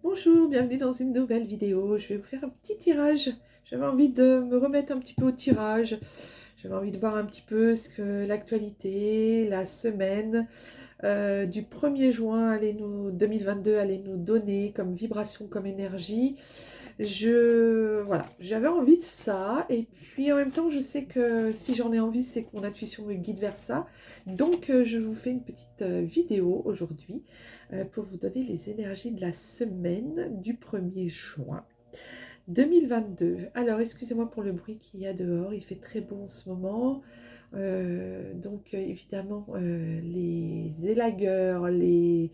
Bonjour, bienvenue dans une nouvelle vidéo. Je vais vous faire un petit tirage. J'avais envie de me remettre un petit peu au tirage. J'avais envie de voir un petit peu ce que l'actualité, la semaine du 1er juin 2022 allait nous donner comme vibration, comme énergie. Voilà, j'avais envie de ça. Et puis en même temps, je sais que si j'en ai envie, c'est que mon intuition me guide vers ça. Donc je vous fais une petite vidéo aujourd'hui pour vous donner les énergies de la semaine du 1er juin 2022. Alors, excusez-moi pour le bruit qu'il y a dehors, il fait très beau en ce moment. Évidemment, les élagueurs, les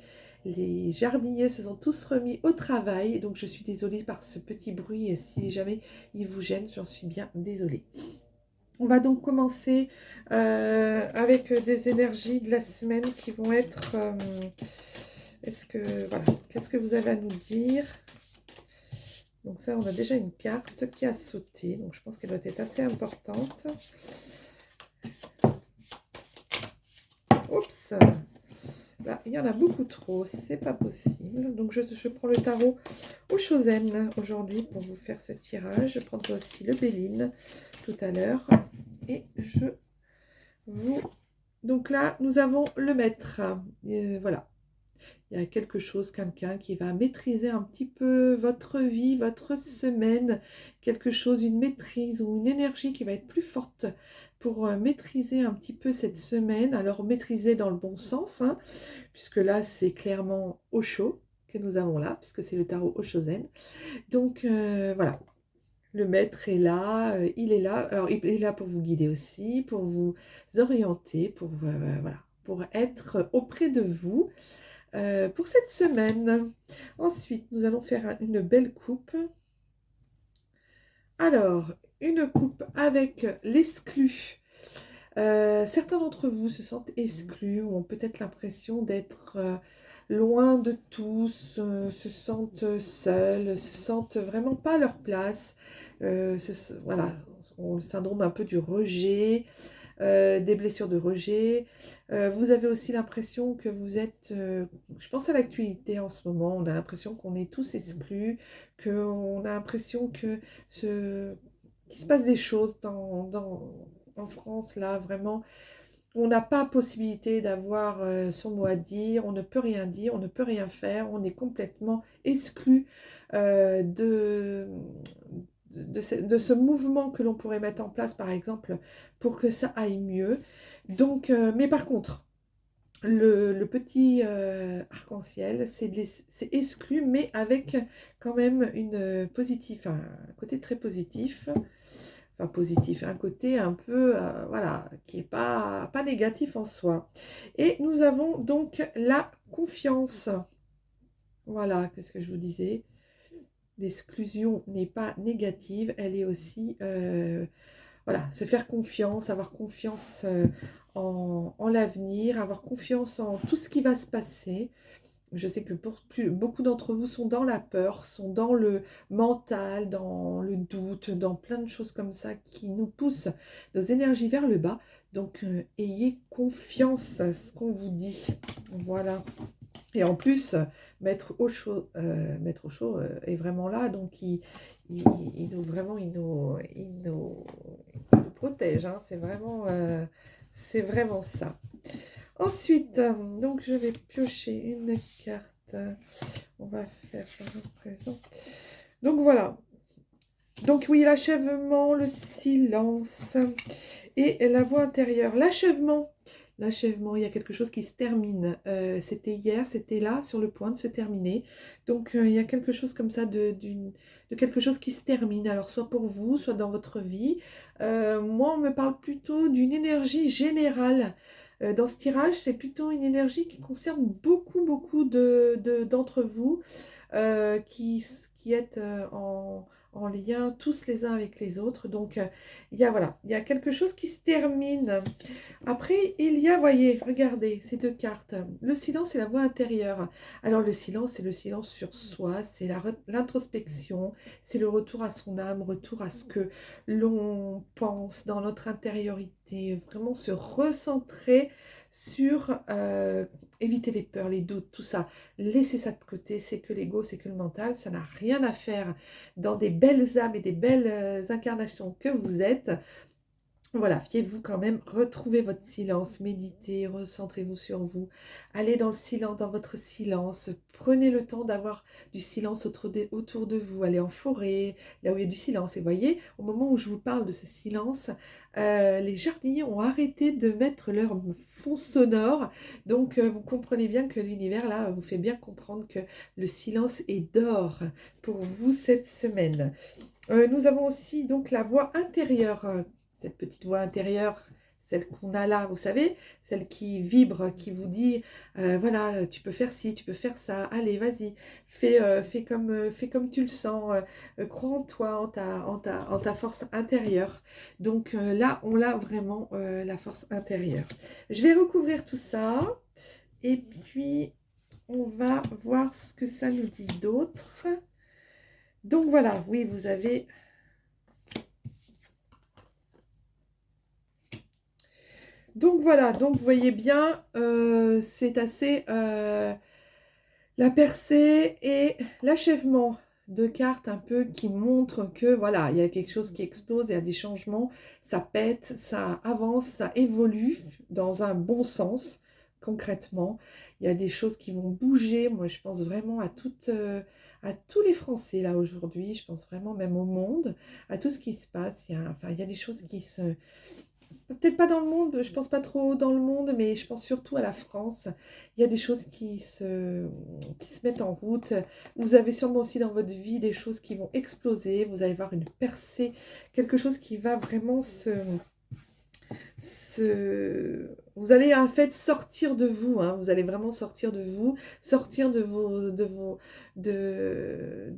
jardiniers se sont tous remis au travail. Donc, je suis désolée par ce petit bruit et si jamais il vous gêne, j'en suis bien désolée. On va donc commencer avec des énergies de la semaine qui vont être... voilà, qu'est-ce que vous avez à nous dire? Donc ça, on a déjà une carte qui a sauté. Donc je pense qu'elle doit être assez importante. Oups! Là, il y en a beaucoup trop. C'est pas possible. Donc je prends le tarot au Chosen aujourd'hui pour vous faire ce tirage. Je prendrai aussi le Béline tout à l'heure. Et je vous... Donc là, nous avons le maître. Voilà. Il y a quelque chose, quelqu'un qui va maîtriser un petit peu votre vie, votre semaine, quelque chose, une maîtrise ou une énergie qui va être plus forte pour maîtriser un petit peu cette semaine. Alors maîtriser dans le bon sens, hein, puisque là c'est clairement Osho que nous avons là, puisque c'est le tarot Oshozen. Donc voilà, le maître est là, il est là. Alors il est là pour vous guider aussi, pour vous orienter, voilà, pour être auprès de vous. Pour cette semaine. Ensuite, nous allons faire une belle coupe. Alors, une coupe avec l'exclu. Certains d'entre vous se sentent exclus ou ont peut-être l'impression d'être loin de tous, se sentent seuls, se sentent vraiment pas à leur place. Voilà, ont le syndrome un peu du rejet. Des blessures de rejet. Vous avez aussi l'impression que vous êtes, je pense à l'actualité en ce moment, on a l'impression qu'on est tous exclus, qu'on a l'impression qu'il se passe des choses en France, là, vraiment. On n'a pas possibilité d'avoir son mot à dire, on ne peut rien dire, on ne peut rien faire, on est complètement exclu de ce mouvement que l'on pourrait mettre en place, par exemple, pour que ça aille mieux. Donc, mais par contre, le petit arc-en-ciel, c'est exclu, mais avec quand même un côté très positif. Enfin, positif, un côté un peu, voilà, qui n'est pas négatif en soi. Et nous avons donc la confiance. Voilà, qu'est-ce que je vous disais? L'exclusion n'est pas négative, elle est aussi, voilà, se faire confiance, avoir confiance en l'avenir, avoir confiance en tout ce qui va se passer. Je sais que beaucoup d'entre vous sont dans la peur, sont dans le mental, dans le doute, dans plein de choses comme ça qui nous poussent nos énergies vers le bas. Donc, ayez confiance à ce qu'on vous dit. Voilà. Et en plus, Maître Osho est vraiment là, donc il nous vraiment il nous protège, hein. C'est vraiment ça. Ensuite, donc je vais piocher une carte. On va faire un présent. Donc voilà. Donc oui, l'achèvement, le silence et la voix intérieure. L'achèvement, il y a quelque chose qui se termine. C'était hier, c'était là, sur le point de se terminer. Donc il y a quelque chose comme ça de quelque chose qui se termine. Alors soit pour vous, soit dans votre vie. Moi, on me parle plutôt d'une énergie générale. Dans ce tirage, c'est plutôt une énergie qui concerne beaucoup d'entre vous qui êtes en lien tous les uns avec les autres. Donc, il y a, voilà, il y a quelque chose qui se termine. Après, il y a, voyez, regardez ces deux cartes, le silence et la voix intérieure. Alors, le silence, c'est le silence sur soi, c'est l'introspection, c'est le retour à son âme, retour à ce que l'on pense dans notre intériorité, vraiment se recentrer sur éviter les peurs, les doutes, tout ça. Laissez ça de côté, c'est que l'ego, c'est que le mental, ça n'a rien à faire dans des belles âmes et des belles incarnations que vous êtes. Voilà, fiez-vous quand même, retrouvez votre silence, méditez, recentrez-vous sur vous, allez dans le silence, dans votre silence, prenez le temps d'avoir du silence autour de vous, allez en forêt, là où il y a du silence. Et voyez, au moment où je vous parle de ce silence, les jardiniers ont arrêté de mettre leur fond sonore, donc vous comprenez bien que l'univers, là, vous fait bien comprendre que le silence est d'or pour vous cette semaine. Nous avons aussi donc la voix intérieure, cette petite voix intérieure, celle qu'on a là, vous savez, celle qui vibre, qui vous dit, voilà, tu peux faire ci, tu peux faire ça, allez, vas-y, fais comme tu le sens, crois en toi, en ta force intérieure. Donc là, on a vraiment la force intérieure. Je vais recouvrir tout ça, et puis on va voir ce que ça nous dit d'autre. Donc voilà, oui, vous avez... Donc voilà, donc vous voyez bien, c'est assez la percée et l'achèvement de cartes un peu qui montrent que voilà, il y a quelque chose qui explose, il y a des changements, ça pète, ça avance, ça évolue dans un bon sens, concrètement. Il y a des choses qui vont bouger. Moi, je pense vraiment à tous les Français là aujourd'hui, je pense vraiment même au monde, à tout ce qui se passe. Enfin, il y a des choses qui se... Peut-être pas dans le monde, je pense pas trop dans le monde, mais je pense surtout à la France. Il y a des choses qui se mettent en route. Vous avez sûrement aussi dans votre vie des choses qui vont exploser. Vous allez voir une percée, quelque chose qui va vraiment Vous allez en fait sortir de vous, hein. Vous allez vraiment sortir de vous, sortir de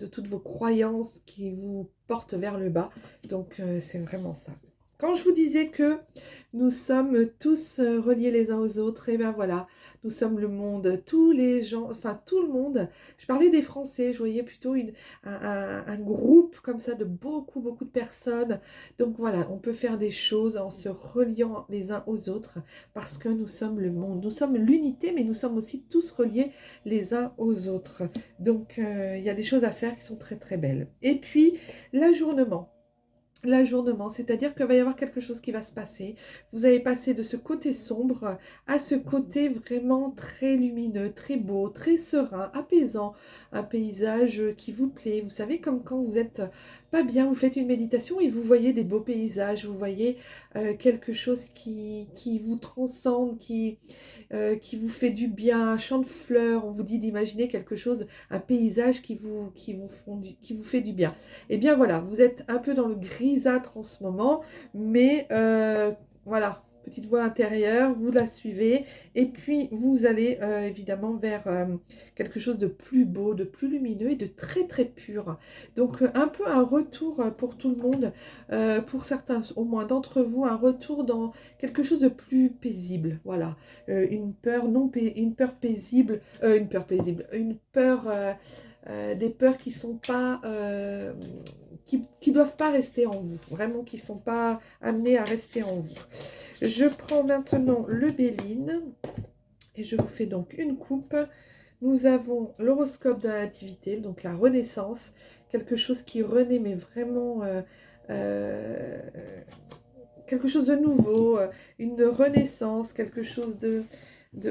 toutes vos croyances qui vous portent vers le bas. Donc c'est vraiment ça. Quand je vous disais que nous sommes tous reliés les uns aux autres, et bien voilà, nous sommes le monde, tous les gens, enfin tout le monde. Je parlais des Français, je voyais plutôt un groupe comme ça de beaucoup, beaucoup de personnes. Donc voilà, on peut faire des choses en se reliant les uns aux autres parce que nous sommes le monde. Nous sommes l'unité, mais nous sommes aussi tous reliés les uns aux autres. Donc il y a des choses à faire qui sont très, très belles. Et puis, l'ajournement. L'ajournement, c'est-à-dire qu'il va y avoir quelque chose qui va se passer. Vous allez passer de ce côté sombre à ce côté vraiment très lumineux, très beau, très serein, apaisant, un paysage qui vous plaît. Vous savez, comme quand vous êtes pas bien, vous faites une méditation et vous voyez des beaux paysages, vous voyez quelque chose qui vous transcende, qui vous fait du bien, un champ de fleurs, on vous dit d'imaginer quelque chose, un paysage qui vous fait du bien. Eh bien voilà, vous êtes un peu dans le grisâtre en ce moment, mais voilà, petite voix intérieure, vous la suivez, et puis vous allez évidemment vers quelque chose de plus beau, de plus lumineux et de très très pur. Donc un peu un retour pour tout le monde, pour certains au moins d'entre vous, un retour dans quelque chose de plus paisible, voilà. Une peur une peur paisible, une peur... des peurs qui sont pas qui doivent pas rester en vous, vraiment qui sont pas amenées à rester en vous. Je prends maintenant le Béline et je vous fais donc une coupe. Nous avons l'horoscope de la nativité, donc la renaissance, quelque chose qui renaît mais vraiment euh, quelque chose de nouveau, une renaissance, quelque chose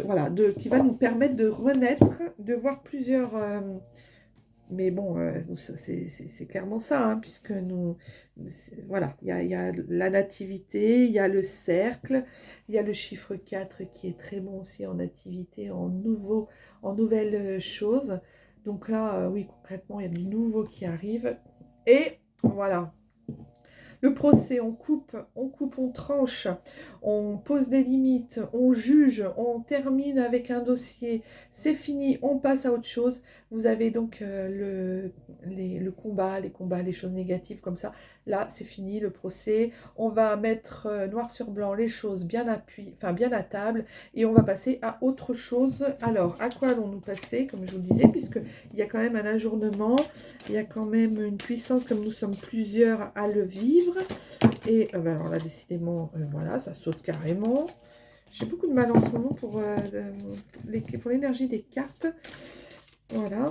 voilà, qui va nous permettre de renaître, de voir plusieurs mais bon, c'est clairement ça, hein, puisque voilà, il y a la nativité, il y a le cercle, il y a le chiffre 4 qui est très bon aussi en nativité, en nouvelles choses. Donc là, oui, concrètement, il y a du nouveau qui arrive. Et voilà, Le procès, on coupe, on tranche, on pose des limites, on juge, on termine avec un dossier, c'est fini, on passe à autre chose. Vous avez donc le combat, les choses négatives comme ça. Là, c'est fini, le procès. On va mettre noir sur blanc les choses bien bien à table et on va passer à autre chose. Alors, à quoi allons-nous passer, comme je vous le disais, puisqu'il y a quand même un ajournement, il y a quand même une puissance, comme nous sommes plusieurs à le vivre. Et alors là, décidément, voilà, ça saute carrément. J'ai beaucoup de mal en ce moment pour l'énergie des cartes. Voilà.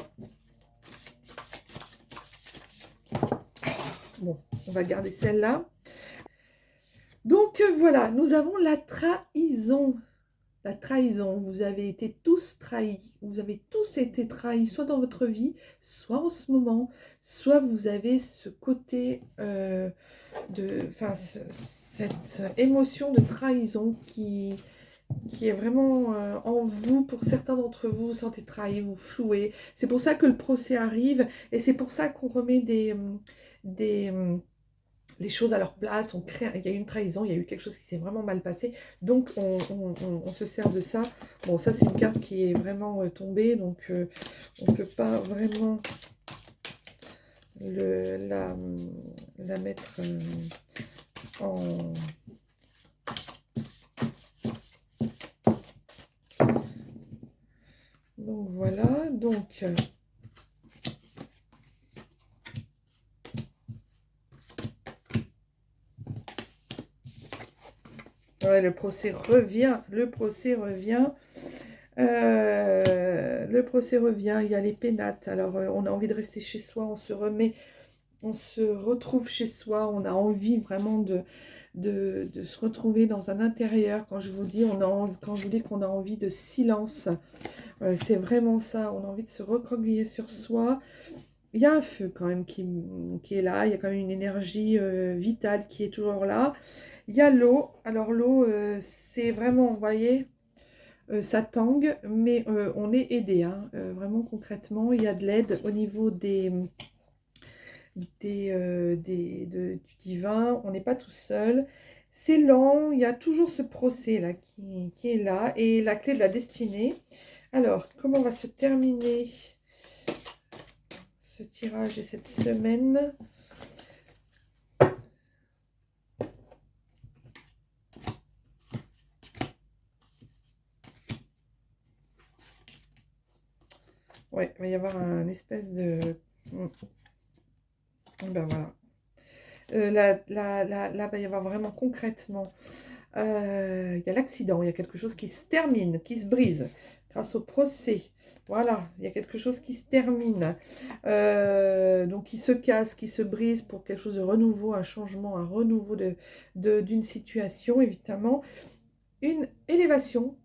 Bon, on va garder celle-là. Donc voilà, nous avons la trahison. La trahison, vous avez été tous trahis, vous avez tous été trahis, soit dans votre vie, soit en ce moment, soit vous avez ce côté cette émotion de trahison qui est vraiment en vous. Pour certains d'entre vous, vous sentez trahi, vous flouez. C'est pour ça que le procès arrive et c'est pour ça qu'on remet les choses à leur place, il y a eu une trahison, il y a eu quelque chose qui s'est vraiment mal passé, donc on se sert de ça. Bon, ça c'est une carte qui est vraiment tombée, donc on ne peut pas vraiment la mettre en... Donc voilà, donc... Ouais, le procès revient, le procès revient. Le procès revient, il y a les pénates. Alors, on a envie de rester chez soi, on se remet, on se retrouve chez soi, on a envie vraiment de se retrouver dans un intérieur. Quand je vous dis, quand je vous dis qu'on a envie de silence, c'est vraiment ça, on a envie de se recroqueviller sur soi. Il y a un feu quand même qui est là, il y a quand même une énergie vitale qui est toujours là. Il y a l'eau. Alors l'eau, c'est vraiment, vous voyez, ça tangue, mais on est aidé, hein, vraiment concrètement. Il y a de l'aide au niveau du divin. On n'est pas tout seul. C'est lent, il y a toujours ce procès là qui est là, et la clé de la destinée. Alors, comment va se terminer ce tirage et cette semaine? Ouais, il va y avoir un espèce de... Ben voilà. Là, va y avoir vraiment concrètement... Il y a l'accident, il y a quelque chose qui se termine, qui se brise grâce au procès. Voilà, il y a quelque chose qui se termine. Donc, qui se casse, qui se brise pour quelque chose de renouveau, un changement, un renouveau d'une situation, évidemment. Une élévation.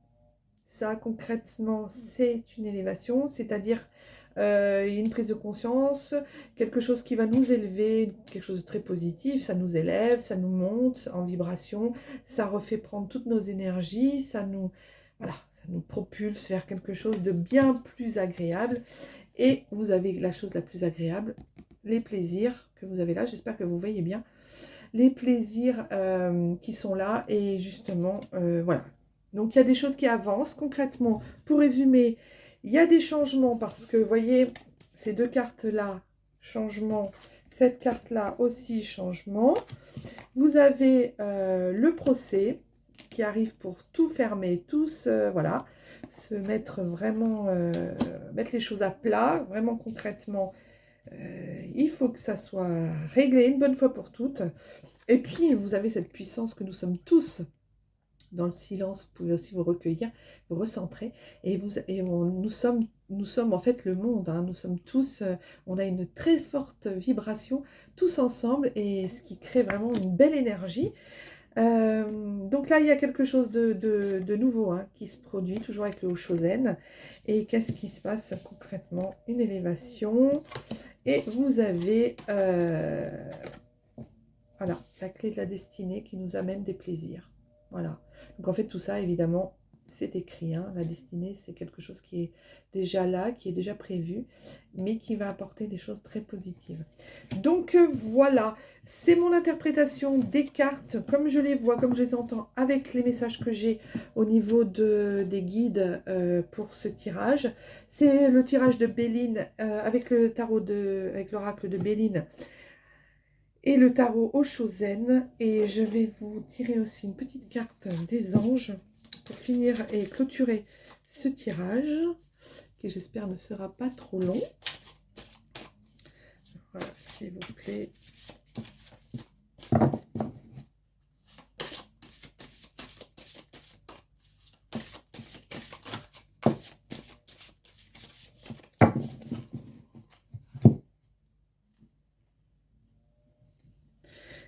Ça, concrètement, c'est une élévation, c'est-à-dire une prise de conscience, quelque chose qui va nous élever, quelque chose de très positif, ça nous élève, ça nous monte en vibration, ça refait prendre toutes nos énergies, voilà, ça nous propulse vers quelque chose de bien plus agréable. Et vous avez la chose la plus agréable, les plaisirs que vous avez là, j'espère que vous voyez bien, les plaisirs qui sont là, et justement, voilà. Donc, il y a des choses qui avancent concrètement. Pour résumer, il y a des changements parce que, vous voyez, ces deux cartes-là, changement. Cette carte-là aussi, changement. Vous avez le procès qui arrive pour tout fermer, voilà, se mettre vraiment, mettre les choses à plat, vraiment concrètement. Il faut que ça soit réglé une bonne fois pour toutes. Et puis, vous avez cette puissance que nous sommes tous. Dans le silence, vous pouvez aussi vous recueillir, vous recentrer, nous sommes en fait le monde, hein. Nous sommes tous, on a une très forte vibration, tous ensemble, et ce qui crée vraiment une belle énergie. Donc là, il y a quelque chose de nouveau, hein, qui se produit, toujours avec le Haut-Shozen. Et qu'est-ce qui se passe concrètement? Une élévation, et vous avez... voilà, la clé de la destinée qui nous amène des plaisirs. Voilà. Donc en fait, tout ça, évidemment, c'est écrit, hein, la destinée, c'est quelque chose qui est déjà là, qui est déjà prévu, mais qui va apporter des choses très positives. Donc voilà, c'est mon interprétation des cartes, comme je les vois, comme je les entends, avec les messages que j'ai au niveau des guides pour ce tirage. C'est le tirage de Béline avec le tarot avec l'oracle de Béline et le tarot Oshozen. Et je vais vous tirer aussi une petite carte des anges pour finir et clôturer ce tirage, qui j'espère ne sera pas trop long. Voilà, s'il vous plaît.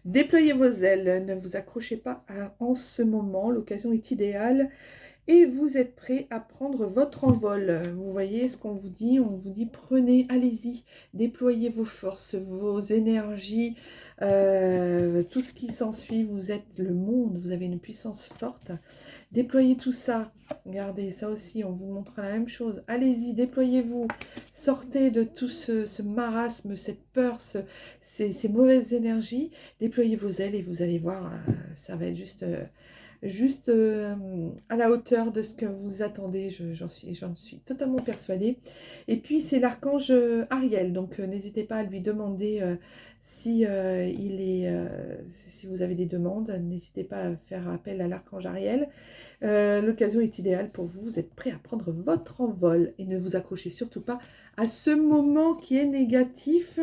Déployez vos ailes, ne vous accrochez pas en ce moment, l'occasion est idéale. Et vous êtes prêt à prendre votre envol. Vous voyez ce qu'on vous dit? On vous dit prenez, allez-y, déployez vos forces, vos énergies, tout ce qui s'ensuit. Vous êtes le monde, vous avez une puissance forte. Déployez tout ça. Regardez, ça aussi, on vous montre la même chose. Allez-y, déployez-vous. Sortez de tout ce marasme, cette peur, ces mauvaises énergies. Déployez vos ailes et vous allez voir, ça va être juste à la hauteur de ce que vous attendez, j'en suis totalement persuadée. Et puis c'est l'archange Ariel, donc n'hésitez pas à lui demander si, si vous avez des demandes, n'hésitez pas à faire appel à l'archange Ariel. L'occasion est idéale pour vous, vous êtes prêt à prendre votre envol et ne vous accrochez surtout pas à ce moment qui est négatif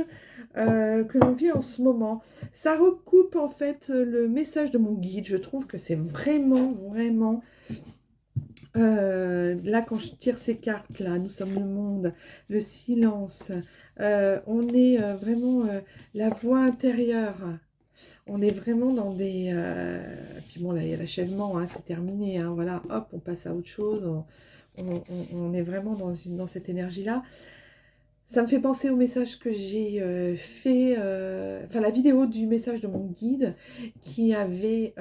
que l'on vit en ce moment. Ça recoupe en fait le message de mon guide. Je trouve que c'est vraiment, vraiment... là, quand je tire ces cartes-là, nous sommes le monde, le silence. On est vraiment la voix intérieure. On est vraiment dans des... Puis bon, là, il y a l'achèvement, hein, c'est terminé. Hein, voilà, hop, on passe à autre chose. On est vraiment dans cette énergie-là. Ça me fait penser au message que j'ai fait, enfin la vidéo du message de mon guide qui avait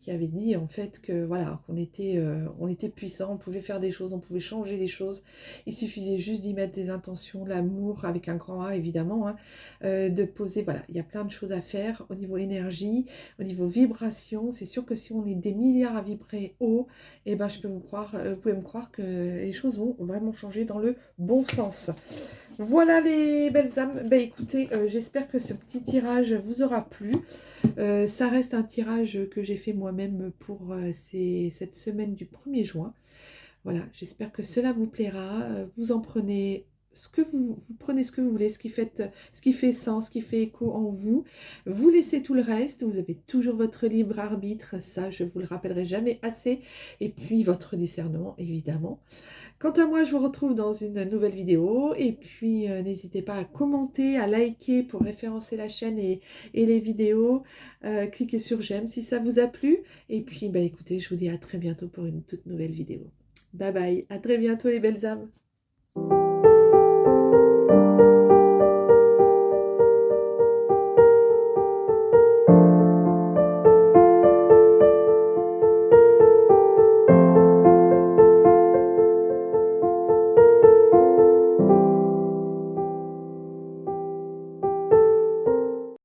dit en fait que voilà, on était puissant, on pouvait faire des choses, on pouvait changer les choses. Il suffisait juste d'y mettre des intentions, l'amour avec un grand A évidemment, hein, de poser, voilà, il y a plein de choses à faire au niveau énergie, au niveau vibration. C'est sûr que si on est des milliards à vibrer haut, et ben je peux vous croire, vous pouvez me croire que les choses vont vraiment changer dans le bon sens. Voilà les belles âmes. Ben, écoutez, j'espère que ce petit tirage vous aura plu. Ça reste un tirage que j'ai fait moi-même pour cette semaine du 1er juin. Voilà, j'espère que cela vous plaira. Vous en prenez ce que vous prenez ce que vous voulez, ce qui fait sens, ce qui fait écho en vous. Vous laissez tout le reste. Vous avez toujours votre libre arbitre. Ça, je vous le rappellerai jamais assez. Et puis votre discernement, évidemment. Quant à moi, je vous retrouve dans une nouvelle vidéo et puis n'hésitez pas à commenter, à liker pour référencer la chaîne et les vidéos. Cliquez sur j'aime si ça vous a plu. Et puis, bah, écoutez, je vous dis à très bientôt pour une toute nouvelle vidéo. Bye bye, à très bientôt les belles âmes.